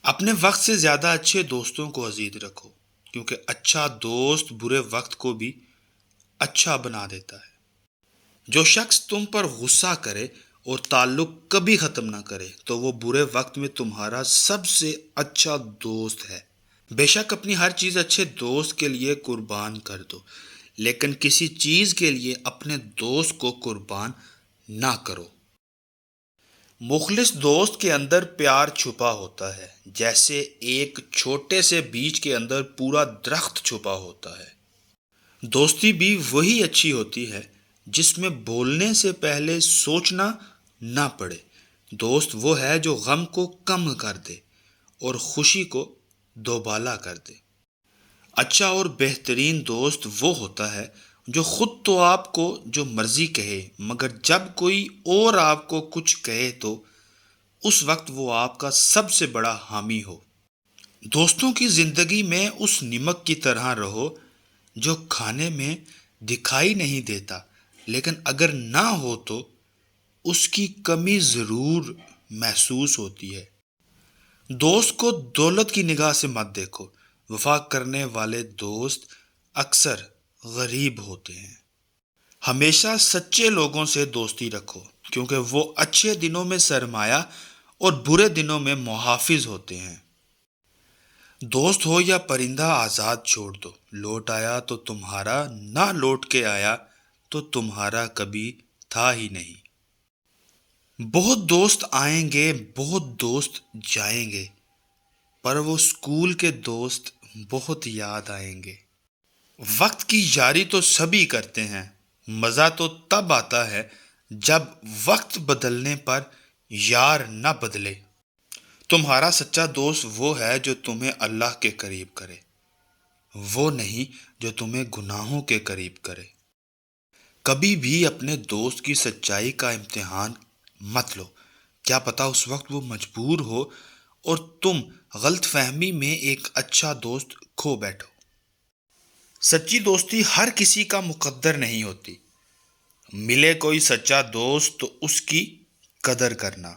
اپنے وقت سے زیادہ اچھے دوستوں کو عزیز رکھو، کیونکہ اچھا دوست برے وقت کو بھی اچھا بنا دیتا ہے۔ جو شخص تم پر غصہ کرے اور تعلق کبھی ختم نہ کرے تو وہ برے وقت میں تمہارا سب سے اچھا دوست ہے۔ بے شک اپنی ہر چیز اچھے دوست کے لیے قربان کر دو، لیکن کسی چیز کے لیے اپنے دوست کو قربان نہ کرو۔ مخلص دوست کے اندر پیار چھپا ہوتا ہے، جیسے ایک چھوٹے سے بیج کے اندر پورا درخت چھپا ہوتا ہے۔ دوستی بھی وہی اچھی ہوتی ہے جس میں بولنے سے پہلے سوچنا نہ پڑے۔ دوست وہ ہے جو غم کو کم کر دے اور خوشی کو دوبالا کر دے۔ اچھا اور بہترین دوست وہ ہوتا ہے جو خود تو آپ کو جو مرضی کہے، مگر جب کوئی اور آپ کو کچھ کہے تو اس وقت وہ آپ کا سب سے بڑا حامی ہو۔ دوستوں کی زندگی میں اس نمک کی طرح رہو جو کھانے میں دکھائی نہیں دیتا، لیکن اگر نہ ہو تو اس کی کمی ضرور محسوس ہوتی ہے۔ دوست کو دولت کی نگاہ سے مت دیکھو، وفا کرنے والے دوست اکثر غریب ہوتے ہیں۔ ہمیشہ سچے لوگوں سے دوستی رکھو، کیونکہ وہ اچھے دنوں میں سرمایہ اور برے دنوں میں محافظ ہوتے ہیں۔ دوست ہو یا پرندہ آزاد چھوڑ دو، لوٹ آیا تو تمہارا، نہ لوٹ کے آیا تو تمہارا کبھی تھا ہی نہیں۔ بہت دوست آئیں گے، بہت دوست جائیں گے، پر وہ اسکول کے دوست بہت یاد آئیں گے۔ وقت کی یاری تو سبھی کرتے ہیں، مزہ تو تب آتا ہے جب وقت بدلنے پر یار نہ بدلے۔ تمہارا سچا دوست وہ ہے جو تمہیں اللہ کے قریب کرے، وہ نہیں جو تمہیں گناہوں کے قریب کرے۔ کبھی بھی اپنے دوست کی سچائی کا امتحان مت لو، کیا پتا اس وقت وہ مجبور ہو اور تم غلط فہمی میں ایک اچھا دوست کھو بیٹھو۔ سچی دوستی ہر کسی کا مقدر نہیں ہوتی، ملے کوئی سچا دوست تو اس کی قدر کرنا۔